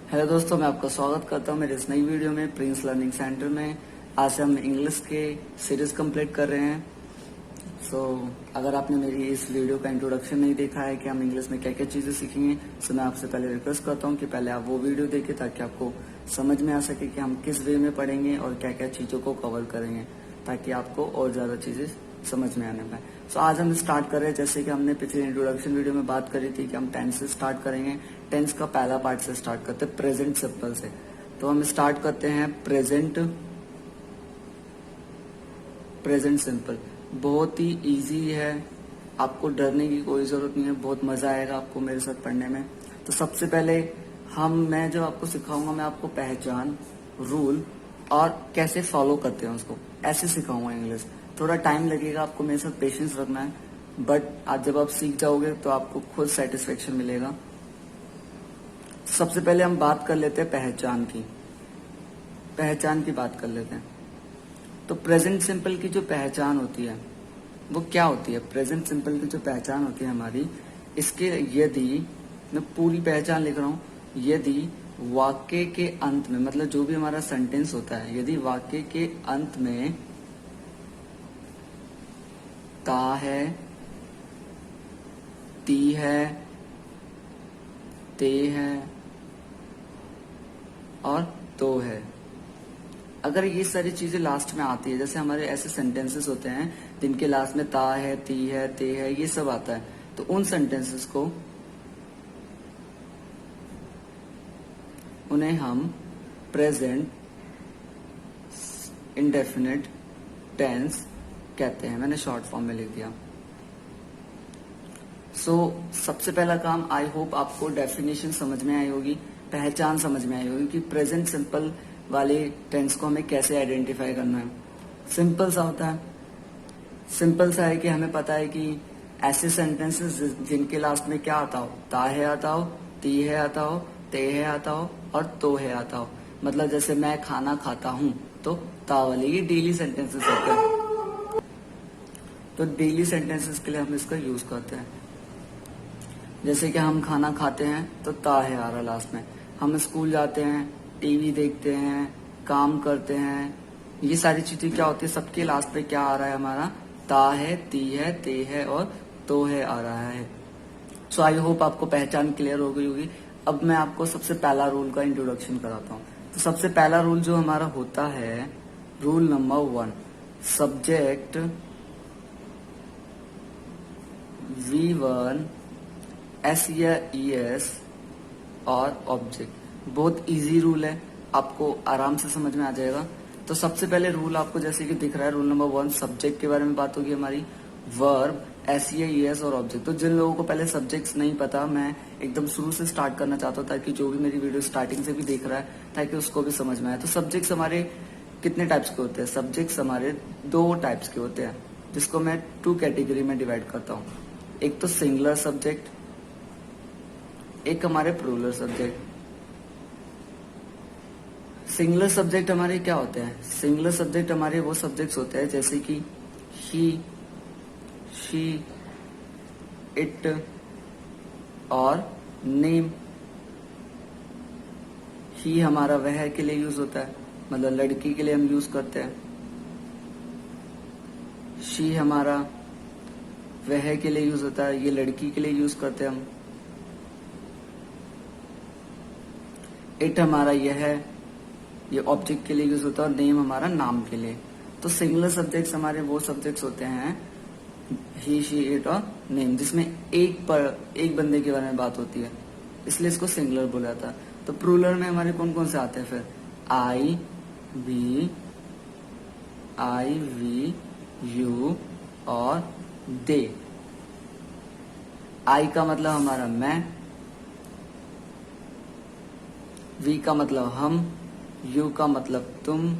Hello दोस्तों, मैं आपका स्वागत करता हूं मेरे इस नई वीडियो में प्रिंस लर्निंग सेंटर में। आज से हम इंग्लिश के सीरीज कंप्लीट कर रहे हैं। अगर आपने मेरी इस वीडियो का इंट्रोडक्शन नहीं देखा है कि हम इंग्लिश में क्या क्या चीज़ें सीखेंगे, तो मैं आपसे पहले रिक्वेस्ट करता हूं कि पहले आप वो वीडियो देखें ताकि आपको समझ में आ सके कि हम किस वे में पढ़ेंगे और क्या क्या चीज़ों को कवर करेंगे, ताकि आपको और ज़्यादा चीज़ें समझ में आने पाए। आज हम स्टार्ट कर रहे हैं, जैसे कि हमने पिछले इंट्रोडक्शन वीडियो में बात करी थी कि हम टेंस से स्टार्ट करेंगे। टेंस का पहला पार्ट से स्टार्ट करते हैं, प्रेजेंट सिंपल से। तो हम स्टार्ट करते हैं प्रेजेंट सिंपल। बहुत ही इजी है, आपको डरने की कोई जरूरत नहीं है, बहुत मजा आएगा आपको मेरे साथ पढ़ने में। तो सबसे पहले मैं जो आपको सिखाऊंगा, मैं आपको पहचान, रूल और कैसे फॉलो करते हैं उसको, ऐसे सिखाऊंगा इंग्लिश। थोड़ा टाइम लगेगा, आपको मेरे साथ पेशेंस रखना है, बट आज जब आप सीख जाओगे तो आपको खुद सेटिस्फेक्शन मिलेगा। सबसे पहले हम बात कर लेते हैं पहचान की बात कर लेते हैं। तो प्रेजेंट सिंपल की जो पहचान होती है वो क्या होती है? प्रेजेंट सिंपल की जो पहचान होती है हमारी, इसके यदि मैं पूरी पहचान लिख रहा हूं, यदि वाक्य के अंत में, मतलब जो भी हमारा सेंटेंस होता है, यदि वाक्य के अंत में ता है, ती है, ते है और तो है, अगर ये सारी चीजें लास्ट में आती है, जैसे हमारे ऐसे सेंटेंसेस होते हैं जिनके लास्ट में ता है, ती है, ते है, ये सब आता है, तो उन सेंटेंसेस को उन्हें हम प्रेजेंट इंडेफिनिट टेंस कहते हैं। मैंने शॉर्ट फॉर्म में लिख दिया। सबसे पहला काम, आई होप आपको डेफिनेशन समझ में आई होगी, पहचान समझ में आई होगी कि प्रेजेंट सिंपल वाले टेंस को हमें कैसे आइडेंटिफाई करना है। सिंपल सा होता है, सिंपल सा है कि हमें पता है कि ऐसे सेंटेंसेस जिनके लास्ट में क्या आता हो, ता है आता हो, ती है आता हो, ते है आता हो और तो है आता हो। मतलब जैसे मैं खाना खाता हूं, तो ता वाले ये डेली सेंटेंसेस होते हैं, तो डेली सेंटेंसेस के लिए हम इसका यूज करते हैं। जैसे कि हम खाना खाते हैं तो ता है आ रहा लास्ट में। हम स्कूल जाते हैं, टीवी देखते हैं, काम करते हैं, ये सारी चीजें क्या होती है, सबके लास्ट पे क्या आ रहा है हमारा, ता है, ती है, ते है और तो है आ रहा है। आई होप आपको पहचान क्लियर हो गई होगी। अब मैं आपको सबसे पहला रूल का इंट्रोडक्शन कराता हूँ। तो सबसे पहला रूल जो हमारा होता है, rule number 1, subject V1 S या ES और ऑब्जेक्ट। बहुत इजी रूल है, आपको आराम से समझ में आ जाएगा। तो सबसे पहले रूल आपको जैसे कि दिख रहा है, रूल नंबर 1, सब्जेक्ट के बारे में बात होगी हमारी, वर्ब, S या ES और ऑब्जेक्ट। तो जिन लोगों को पहले सब्जेक्ट्स नहीं पता, मैं एकदम शुरू से स्टार्ट करना चाहता हूँ ताकि जो भी मेरी वीडियो स्टार्टिंग से भी देख रहा है ताकि उसको भी समझ में आए। तो सब्जेक्ट्स हमारे कितने टाइप्स के होते हैं? सब्जेक्ट्स हमारे 2 टाइप्स के होते हैं, जिसको मैं 2 कैटेगरी में डिवाइड करता हूँ। एक तो सिंगुलर सब्जेक्ट, एक हमारे प्लूरल सब्जेक्ट। सिंगुलर सब्जेक्ट हमारे क्या होते हैं? सिंगुलर सब्जेक्ट हमारे वो सब्जेक्ट्स होते हैं जैसे कि ही, शी, इट और नेम। ही हमारा वह के लिए यूज होता है, मतलब लड़की के लिए हम यूज करते हैं। शी हमारा वह के लिए यूज होता है, ये लड़की के लिए यूज करते हैं हम। इट हमारा यह है, ये ऑब्जेक्ट के लिए यूज होता है, और नेम हमारा नाम के लिए। तो सिंगुलर सब्जेक्ट्स हमारे वो सब्जेक्ट्स होते हैं, ही, शी, इट और नेम, जिसमें एक बंदे के बारे में बात होती है, इसलिए इसको सिंगुलर बोला जाता है। तो प्लूरल में हमारे कौन कौन से आते हैं फिर? आई, वी, यू और दे। आई का मतलब हमारा मैं, वी का मतलब हम, यू का मतलब तुम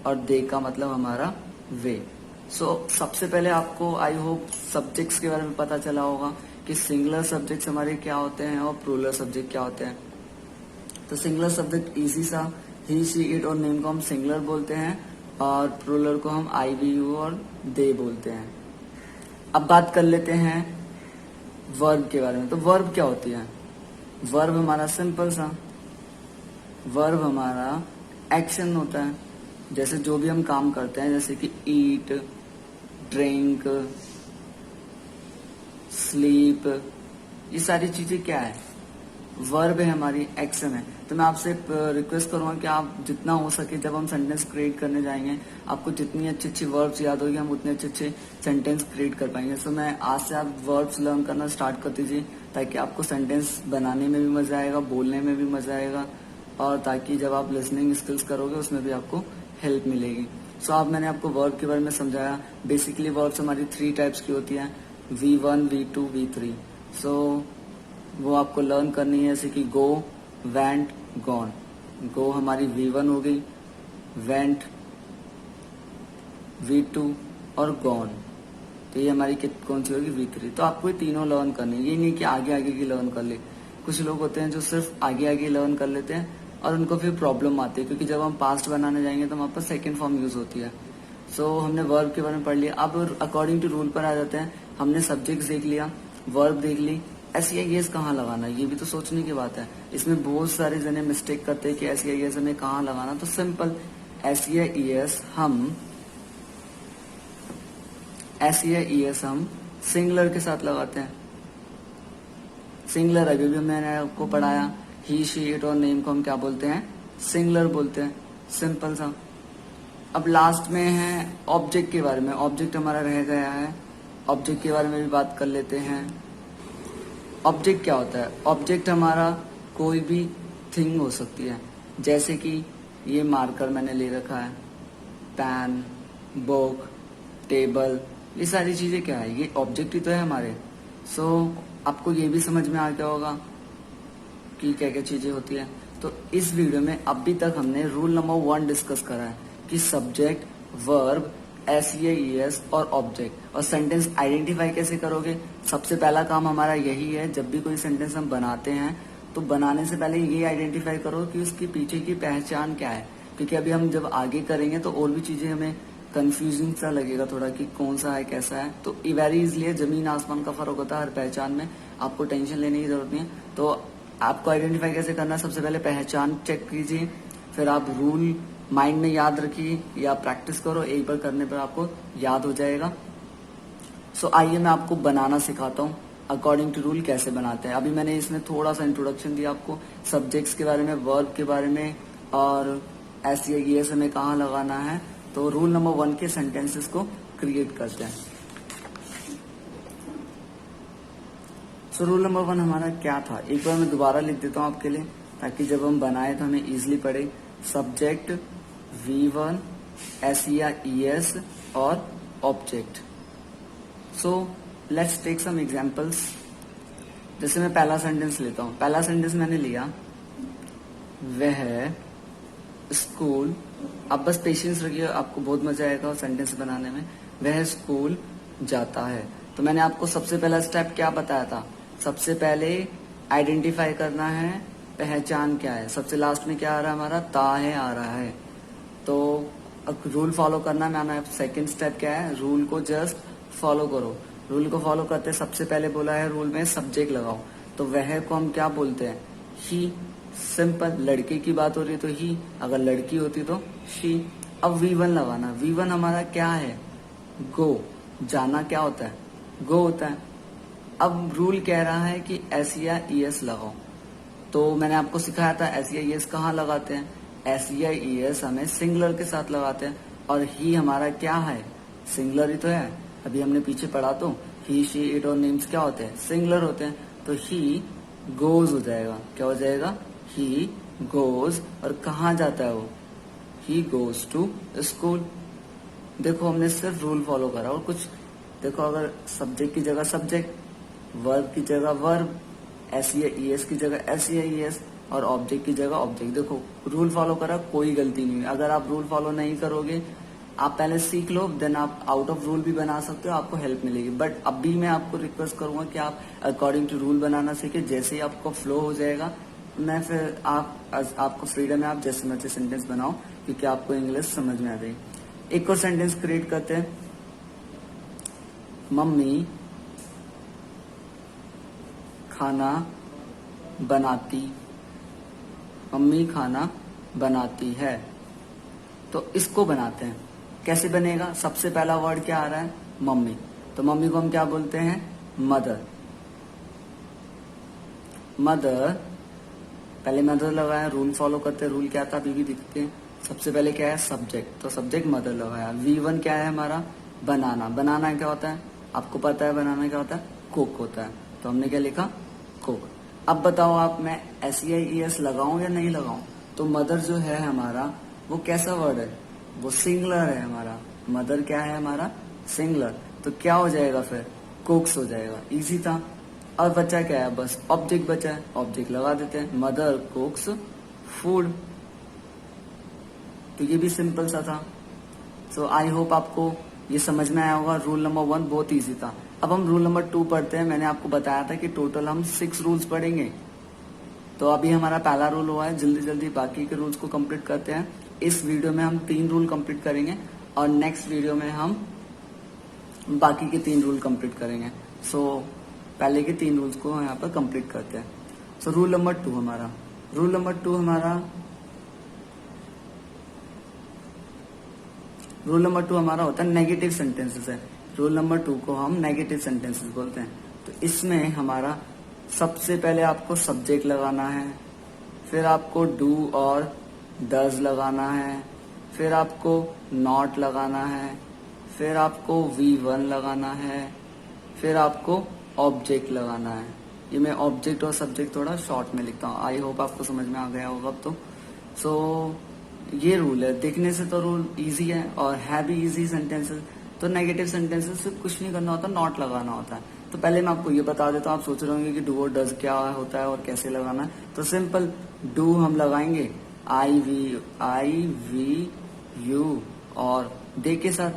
और दे का मतलब हमारा वे। सबसे पहले आपको आई होप सब्जेक्ट्स के बारे में पता चला होगा कि सिंगुलर सब्जेक्ट्स हमारे क्या होते हैं और प्लूरल सब्जेक्ट क्या होते हैं। तो सिंगुलर सब्जेक्ट इजी सा, ही, शी, इट और नेम को हम सिंगुलर बोलते हैं और प्लूरल को हम आई, वी, यू और दे बोलते हैं। अब बात कर लेते हैं वर्ब के बारे में। तो वर्ब क्या होती है? वर्ब हमारा सिंपल सा, वर्ब हमारा एक्शन होता है, जैसे जो भी हम काम करते हैं, जैसे कि ईट, ड्रिंक, स्लीप, ये सारी चीजें क्या है, वर्ब है, हमारी एक्शन है। तो मैं आपसे रिक्वेस्ट करूंगा कि आप जितना हो सके जब हम सेंटेंस क्रिएट करने जाएंगे, आपको जितनी अच्छी अच्छी वर्ब्स याद होगी, हम उतने अच्छे अच्छे सेंटेंस क्रिएट कर पाएंगे। सो मैं आज से आप वर्ब्स लर्न करना स्टार्ट कर दीजिए, ताकि आपको सेंटेंस बनाने में भी मजा आएगा, बोलने में भी मजा आएगा, और ताकि जब आप लिसनिंग स्किल्स करोगे उसमें भी आपको हेल्प मिलेगी। सो अब मैंने आपको वर्ब के बारे में समझाया। बेसिकली वर्ब्स हमारी 3 टाइप्स की होती है, V1, V2, V3। सो वो आपको लर्न करनी है, जैसे कि गो, वेंट, गॉन। गो हमारी V1 हो गई, वेंट V2 और गॉन, तो ये हमारी कौन सी होगी, V3। तो आपको ये तीनों लर्न करनी है, ये नहीं कि आगे आगे की लर्न कर ले। कुछ लोग होते हैं जो सिर्फ आगे आगे लर्न कर लेते हैं और उनको फिर प्रॉब्लम आती है, क्योंकि जब हम पास्ट बनाने जाएंगे तो वहां पर सेकेंड फॉर्म यूज होती है। सो हमने वर्ब के बारे में पढ़ लिया। अब अकॉर्डिंग टू रूल पर आ जाते हैं। हमने सब्जेक्ट देख लिया, वर्ब देख ली, SEIS कहाँ लगाना, ये भी तो सोचने की बात है। इसमें बहुत सारे जने मिस्टेक करते हैं कि SEIS हमें कहाँ लगाना। तो सिंपल, SEIS हम सिंगुलर के साथ लगाते हैं। सिंगुलर अभी भी मैंने आपको पढ़ाया, ही, शी, इट और नेम को हम क्या बोलते हैं, सिंगुलर बोलते हैं। सिंपल सा। अब लास्ट में है ऑब्जेक्ट के बारे में। ऑब्जेक्ट हमारा रह गया है, ऑब्जेक्ट के बारे में भी बात कर लेते हैं। ऑब्जेक्ट क्या होता है, ऑब्जेक्ट हमारा कोई भी थिंग हो सकती है, जैसे कि ये मार्कर मैंने ले रखा है, पेन, बुक, टेबल, ये सारी चीजें क्या है, ये ऑब्जेक्ट ही तो है हमारे। सो आपको ये भी समझ में आ गया होगा कि क्या क्या चीजें होती है। तो इस वीडियो में अभी तक हमने रूल नंबर 1 डिस्कस करा है कि सब्जेक्ट, वर्ब, SEIS और ऑब्जेक्ट, और सेंटेंस आइडेंटिफाई कैसे करोगे। सबसे पहला काम हमारा यही है, जब भी कोई सेंटेंस हम बनाते हैं तो बनाने से पहले ये आइडेंटिफाई करो कि उसके पीछे की पहचान क्या है, क्योंकि अभी हम जब आगे करेंगे तो और भी चीजें हमें कंफ्यूजिंग सा लगेगा थोड़ा कि कौन सा है कैसा है। तो वेरी इजली जमीन आसमान का फर्क होता है हर पहचान में, आपको टेंशन लेने की जरूरत नहीं है। तो आपको आइडेंटिफाई कैसे करना है, सबसे पहले पहचान चेक कीजिए, फिर आप रूल माइंड में याद रखिए या प्रैक्टिस करो, एक बार करने पर आपको याद हो जाएगा। सो आइए मैं आपको बनाना सिखाता हूँ, अकॉर्डिंग टू रूल कैसे बनाते हैं। अभी मैंने इसमें थोड़ा सा इंट्रोडक्शन दिया आपको, सब्जेक्ट्स के बारे में, वर्ब के बारे में, और SEIS हमें कहाँ लगाना है। तो रूल नंबर 1 के सेंटेंसेस को क्रिएट करते हैं। सो रूल नंबर 1 हमारा क्या था, एक बार मैं दोबारा लिख देता हूँ आपके लिए, ताकि जब हम बनाए तो हमें इजिली पड़े। सब्जेक्ट V1, SEIS और object. So let's take some examples. जैसे मैं पहला सेंटेंस लेता हूँ, पहला सेंटेंस मैंने लिया, वह स्कूल। आप बस पेशेंस रखिए, आपको बहुत मजा आएगा सेंटेंस बनाने में। वह स्कूल जाता है। तो मैंने आपको सबसे पहला स्टेप क्या बताया था, सबसे पहले आइडेंटिफाई करना है पहचान क्या है। सबसे लास्ट में क्या आ रहा है हमारा, ता है आ रहा है। तो रूल फॉलो करना, मैंने सेकंड स्टेप क्या है, रूल को जस्ट फॉलो करो। रूल को फॉलो करते सबसे पहले बोला है रूल में सब्जेक्ट लगाओ, तो वह को हम क्या बोलते हैं, ही। सिंपल, लड़के की बात हो रही है तो ही, अगर लड़की होती तो शी। अब V1 लगाना, V1 हमारा क्या है, गो, जाना क्या होता है, गो होता है। अब रूल कह रहा है कि SEIS लगाओ, तो मैंने आपको सिखाया था SEIS कहाँ लगाते हैं, SEIS हमें सिंगुलर के साथ लगाते हैं, और ही हमारा क्या है, सिंगुलर ही तो है। अभी हमने पीछे पढ़ा तो ही, शी, इट और नेम्स क्या होते हैं, सिंगुलर होते हैं। तो ही गोज हो जाएगा, क्या हो जाएगा, ही गोज, और कहाँ जाता है वो, ही गोज टू स्कूल। देखो हमने सिर्फ रूल फॉलो करा, और कुछ देखो, अगर सब्जेक्ट की जगह सब्जेक्ट, वर्ब की जगह वर्ब, SEIS की जगह SEIS, और ऑब्जेक्ट की जगह ऑब्जेक्ट। देखो रूल फॉलो करा, कोई गलती नहीं है। अगर आप रूल फॉलो नहीं करोगे, आप पहले सीख लो, देन आप आउट ऑफ रूल भी बना सकते हो, आपको हेल्प मिलेगी। बट अभी मैं आपको रिक्वेस्ट करूंगा कि आप अकॉर्डिंग टू रूल बनाना सीखे। जैसे ही आपको फ्लो हो जाएगा, मैं फिर आपको फ्रीडम है, आप जैसे मर्जी सेंटेंस बनाओ, क्योंकि आपको इंग्लिश समझ में आ जाएगी। एक और सेंटेंस क्रिएट करते हैं, मम्मी खाना बनाती मम्मी खाना बनाती है। तो इसको बनाते हैं, कैसे बनेगा? सबसे पहला वर्ड क्या आ रहा है? मम्मी। तो मम्मी को हम क्या बोलते हैं? मदर। मदर, पहले मदर लगाया, रूल फॉलो करते हैं। रूल क्या था अभी भी दिखते हैं। सबसे पहले क्या है? सब्जेक्ट। तो सब्जेक्ट मदर लगाया। V1 क्या है हमारा? बनाना। बनाना क्या होता है? आपको पता है बनाना क्या होता है? कुक होता है। तो हमने क्या लिखा? कुक। अब बताओ आप, मैं SEIES लगाऊं या नहीं लगाऊं? तो मदर जो है हमारा वो कैसा वर्ड है? वो सिंगुलर है हमारा। मदर क्या है हमारा? सिंगुलर। तो क्या हो जाएगा फिर? कुक्स हो जाएगा। इजी था। और बचा क्या है? बस ऑब्जेक्ट बचा है, ऑब्जेक्ट लगा देते हैं। Mother कुक्स food. तो ये भी सिंपल सा था। सो आई होप आपको ये समझ में आया होगा। रूल नंबर 1 बहुत इजी था। अब हम रूल नंबर 2 पढ़ते हैं। मैंने आपको बताया था कि टोटल हम 6 रूल्स पढ़ेंगे। तो अभी हमारा पहला रूल हुआ है, जल्दी जल्दी बाकी के रूल्स को कंप्लीट करते हैं। इस वीडियो में हम 3 रूल कंप्लीट करेंगे और नेक्स्ट वीडियो में हम बाकी के 3 रूल कंप्लीट करेंगे। सो पहले के 3 रूल्स को यहाँ पर कंप्लीट करते हैं। सो रूल नंबर 2 हमारा, रूल नंबर 2 हमारा होता है नेगेटिव सेंटेंसेस है। रूल नंबर 2 को हम नेगेटिव सेंटेंसेस बोलते हैं। तो इसमें हमारा सबसे पहले आपको सब्जेक्ट लगाना है, फिर आपको डू और डज लगाना है, फिर आपको नॉट लगाना है, फिर आपको V1 लगाना है, फिर आपको ऑब्जेक्ट लगाना है। ये मैं ऑब्जेक्ट और सब्जेक्ट थोड़ा शॉर्ट में लिखता हूँ। आई होप आपको समझ में आ गया होगा अब तो। सो ये रूल है। देखने से तो रूल इजी है और है भी इजी सेंटेंसेस। तो नेगेटिव सेंटेंसेस से कुछ नहीं करना होता, नॉट लगाना होता है। तो पहले मैं आपको ये बता देता हूँ। आप सोच रहे होंगे कि डू और डज क्या होता है और कैसे लगाना है। तो सिंपल, डू हम लगाएंगे I V U और दे के साथ,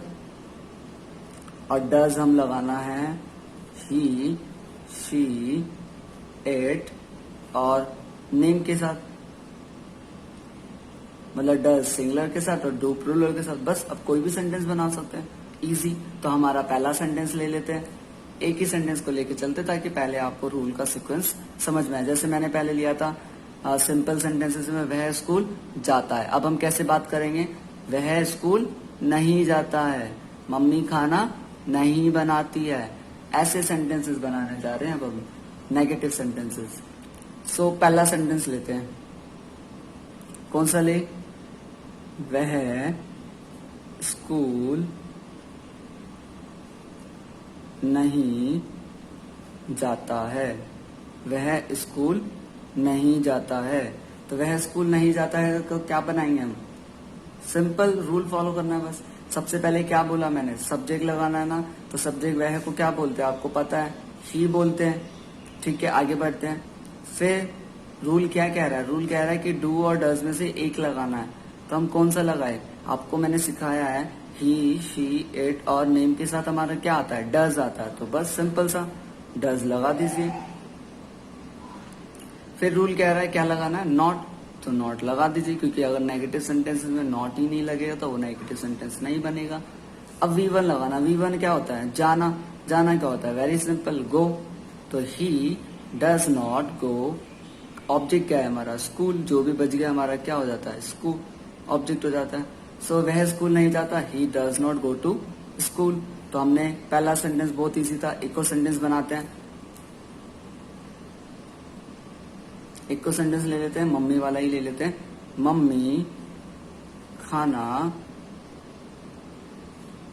और डज हम लगाना है ही शी इट और नेम के साथ, मतलब डज सिंगुलर के साथ और डू प्लूरल के साथ। बस अब कोई भी सेंटेंस बना सकते हैं, इजी। तो हमारा पहला सेंटेंस ले लेते हैं, एक ही सेंटेंस को लेके चलते ताकि पहले आपको रूल का सीक्वेंस समझ में आए। जैसे मैंने पहले लिया था सिंपल सेंटेंसेस में, वह स्कूल जाता है। अब हम कैसे बात करेंगे? वह स्कूल नहीं जाता है, मम्मी खाना नहीं बनाती है। ऐसे सेंटेंसेस बनाने जा रहे हैं अब हम, नेगेटिव सेंटेंसेस। सो पहला सेंटेंस लेते हैं, कौन सा ले? वह स्कूल नहीं जाता है। वह स्कूल नहीं जाता है। तो वह स्कूल नहीं जाता है तो क्या बनाएंगे हम? सिंपल रूल फॉलो करना है बस। सबसे पहले क्या बोला मैंने? सब्जेक्ट लगाना है ना। तो सब्जेक्ट वह को क्या बोलते हैं आपको पता है? ही बोलते हैं। ठीक है, आगे बढ़ते हैं। फिर रूल क्या कह रहा है? रूल कह रहा है कि डू और डज में से एक लगाना है। तो हम कौन सा लगाए? आपको मैंने सिखाया है ही शी इट और नेम के साथ हमारा क्या आता है? डज आता है। तो बस सिंपल सा डज लगा दीजिए। फिर रूल कह रहा है क्या लगाना है? नॉट। तो नॉट लगा दीजिए, क्योंकि अगर नेगेटिव सेंटेंसेस में नॉट ही नहीं लगेगा तो वो नेगेटिव सेंटेंस नहीं बनेगा। अब V1 लगाना। V1 क्या होता है? जाना। जाना क्या होता है? वेरी सिंपल, गो। तो ही डज नॉट गो। ऑब्जेक्ट क्या है हमारा? स्कूल। जो भी बच गया हमारा क्या हो जाता है? स्कूल ऑब्जेक्ट हो जाता है। सो वह स्कूल नहीं जाता, he does not go to school. तो हमने पहला सेंटेंस बहुत इजी था। एक और सेंटेंस बनाते हैं, एक को सेंटेंस ले लेते हैं, मम्मी वाला ही ले लेते हैं। मम्मी खाना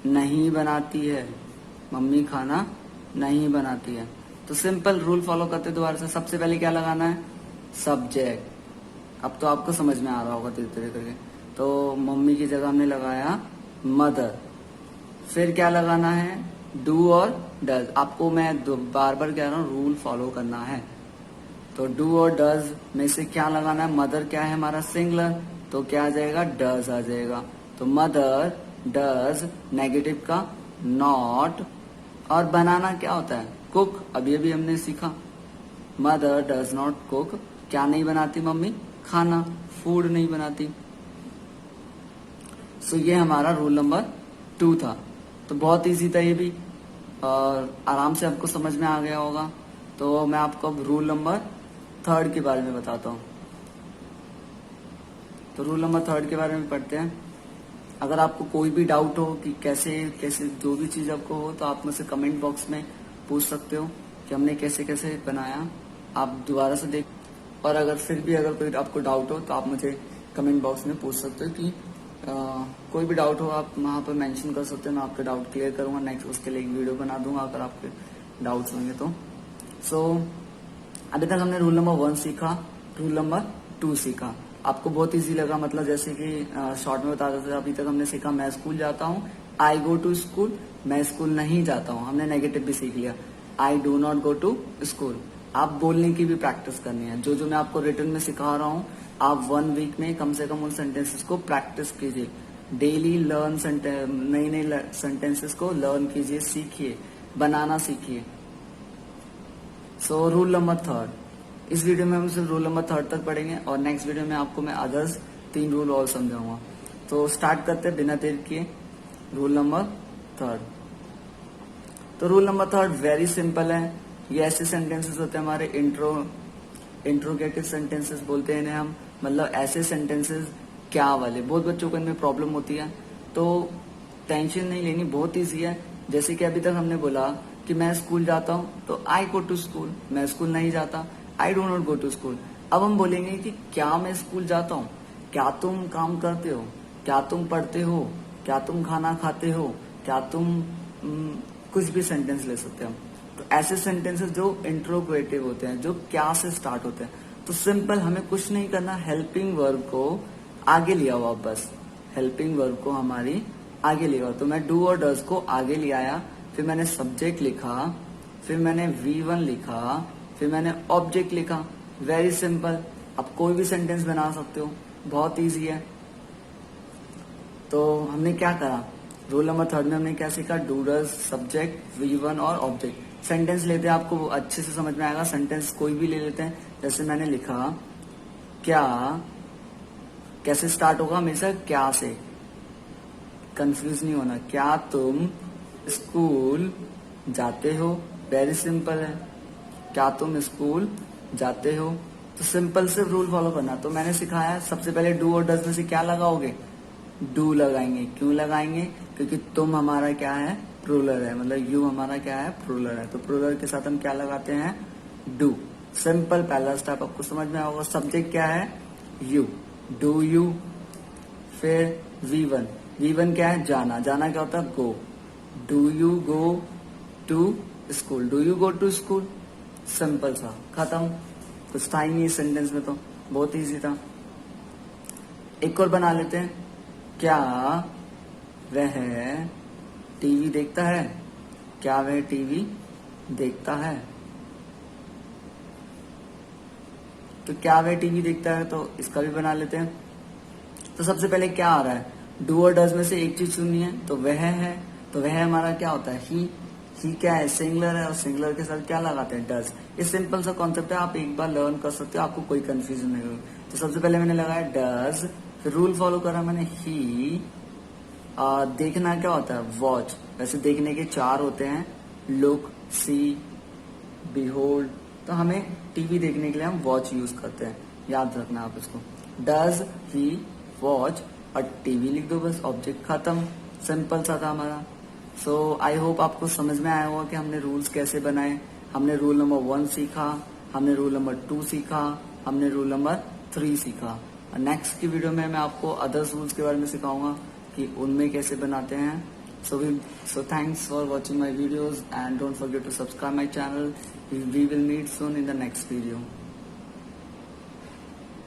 नहीं बनाती है। मम्मी खाना नहीं बनाती है। तो सिंपल रूल फॉलो करते दोबारा से। सबसे पहले क्या लगाना है? सब्जेक्ट। अब तो आपको समझ में आ रहा होगा धीरे धीरे करके। तो मम्मी की जगह हमने लगाया मदर। फिर क्या लगाना है? डू और डज। आपको मैं बार बार कह रहा हूँ, रूल फॉलो करना है। तो डू और डज में से क्या लगाना है? मदर क्या है हमारा? सिंगुलर। तो क्या आ जाएगा? डज आ जाएगा। तो मदर डज, नेगेटिव का नॉट, और बनाना क्या होता है? कुक। अभी अभी हमने सीखा, मदर डज नॉट कुक। क्या नहीं बनाती मम्मी? खाना, फूड नहीं बनाती। सो ये हमारा रूल नंबर 2 था। तो बहुत इजी था ये भी, और आराम से आपको समझ में आ गया होगा। तो मैं आपको अब रूल नंबर 3 के बारे में बताता हूँ। तो रूल नंबर 3 के बारे में पढ़ते हैं। अगर आपको कोई भी डाउट हो कि कैसे कैसे जो भी चीज आपको हो, तो आप मुझसे कमेंट बॉक्स में पूछ सकते हो कि हमने कैसे कैसे बनाया। आप दोबारा से देख, और अगर फिर भी अगर कोई आपको डाउट हो तो आप मुझे कमेंट बॉक्स में पूछ सकते हो कि कोई भी डाउट हो, आप वहां पर मेंशन कर सकते हो। मैं आपके डाउट क्लियर करूंगा, नेक्स्ट उसके लिए एक वीडियो बना दूंगा अगर आपके डाउट्स होंगे तो। सो अभी तक हमने रूल नंबर 1 सीखा, रूल नंबर 2 सीखा। आपको बहुत इजी लगा, मतलब जैसे कि शॉर्ट में बता देते थे। अभी तक हमने सीखा मैं स्कूल जाता हूँ, आई गो टू स्कूल, मैं स्कूल नहीं जाता हूँ। हमने नेगेटिव भी सीख लिया, I do not go to school. आप बोलने की भी प्रैक्टिस करनी है। जो जो मैं आपको रिटन में सिखा रहा हूँ, आप 1 वीक में कम से कम उन सेंटेंसेस को प्रैक्टिस कीजिए। डेली लर्न नई नई सेंटेंसेस को लर्न कीजिए, सीखिए, बनाना सीखिए। सो रूल नंबर 3, इस वीडियो में हम सिर्फ रूल नंबर 3 तक पढ़ेंगे और नेक्स्ट वीडियो में आपको मैं अदर्स 3 रूल और समझाऊंगा। तो स्टार्ट करते हैं बिना देर किए रूल नंबर 3। तो रूल नंबर 3 वेरी सिंपल है। ये ऐसे सेंटेंसेस होते हैं हमारे इंट्रोगेटिव सेंटेंसेस बोलते हैं इन्हें हम, मतलब ऐसे सेंटेंसेस क्या वाले। बहुत बच्चों को इनमें प्रॉब्लम होती है, तो टेंशन नहीं लेनी, बहुत ईजी है। जैसे कि अभी तक हमने बोला कि मैं स्कूल जाता हूँ, तो आई गो टू स्कूल। मैं स्कूल नहीं जाता, I do not go to school. अब हम बोलेंगे कि क्या मैं स्कूल जाता हूँ, क्या तुम काम करते हो, क्या तुम पढ़ते हो, क्या तुम खाना खाते हो, क्या तुम कुछ भी सेंटेंस ले सकते हैं हम। तो ऐसे सेंटेंसेस जो इंट्रोगेटिव होते हैं, जो क्या से स्टार्ट होते हैं, तो सिंपल हमें कुछ नहीं करना, हेल्पिंग वर्ब को आगे लिया हुआ, बस हेल्पिंग वर्ब को हमारी आगे लिया हुआ। तो मैं डू और डज को आगे ले आया, फिर मैंने सब्जेक्ट लिखा, फिर मैंने V1 लिखा, फिर मैंने ऑब्जेक्ट लिखा। Very simple. आप कोई भी सेंटेंस बना सकते हो, बहुत इजी है। तो हमने क्या करा, रूल नंबर 3 में हमने क्या सीखा, डू डज, सब्जेक्ट, V1 और ऑब्जेक्ट। सेंटेंस लेते हैं, आपको अच्छे से समझ में आएगा। सेंटेंस कोई भी ले लेते हैं। जैसे मैंने लिखा क्या, कैसे स्टार्ट होगा, हमेशा क्या से, कंफ्यूज नहीं होना। क्या तुम स्कूल जाते हो, वेरी सिंपल है। क्या तुम स्कूल जाते हो, तो सिंपल से रूल फॉलो करना। तो मैंने सिखाया सबसे पहले डू और डज में से क्या लगाओगे, डू लगाएंगे। क्यों लगाएंगे, क्योंकि तुम हमारा क्या है, प्लूरल है, मतलब यू हमारा क्या है, प्लूरल है। तो प्लूरल के साथ हम क्या लगाते हैं, डू। सिंपल पहला स्टेप आपको समझ में आओगे। सब्जेक्ट क्या है, यू, डू यू। फिर V1, V1 क्या है, जाना। जाना क्या होता है, go. Do you go to school, do you go to school. Simple सा, खत्म। कुछ था ही नहीं इस सेंटेंस में, तो बहुत इजी था। एक और बना लेते हैं, क्या वह टीवी देखता है, क्या वह टीवी देखता है। तो क्या वह टीवी देखता है, तो इसका भी बना लेते हैं। तो सबसे पहले क्या आ रहा है, डू और डज में से एक चीज चुननी है, तो वह है। तो वह हमारा क्या होता है, ही क्या है, सिंगुलर है, और सिंगुलर के साथ क्या लगाते हैं, डज। ये सिंपल सा कॉन्सेप्ट है, आप एक बार लर्न कर सकते हो, आपको कोई कंफ्यूजन नहीं होगी। तो सबसे पहले मैंने लगाया डज, फिर रूल फॉलो करा मैंने ही। देखना क्या होता है, वॉच। वैसे देखने के 4 होते हैं, लुक, सी, बिहोल्ड। तो हमें टीवी देखने के लिए हम वॉच यूज करते हैं, याद रखना आप इसको। डज ही वॉच, और टीवी लिख दो, बस ऑब्जेक्ट खत्म। सिंपल सा था हमारा। सो आई होप आपको समझ में आया होगा कि हमने रूल्स कैसे बनाए। हमने रूल नंबर 1 सीखा, हमने रूल नंबर 2 सीखा, हमने रूल नंबर 3 सीखा। नेक्स्ट की वीडियो में मैं आपको अदर्स रूल्स के बारे में सिखाऊंगा कि उनमें कैसे बनाते हैं। So thanks for watching my videos and don't forget to subscribe my channel. We will meet soon in the next video.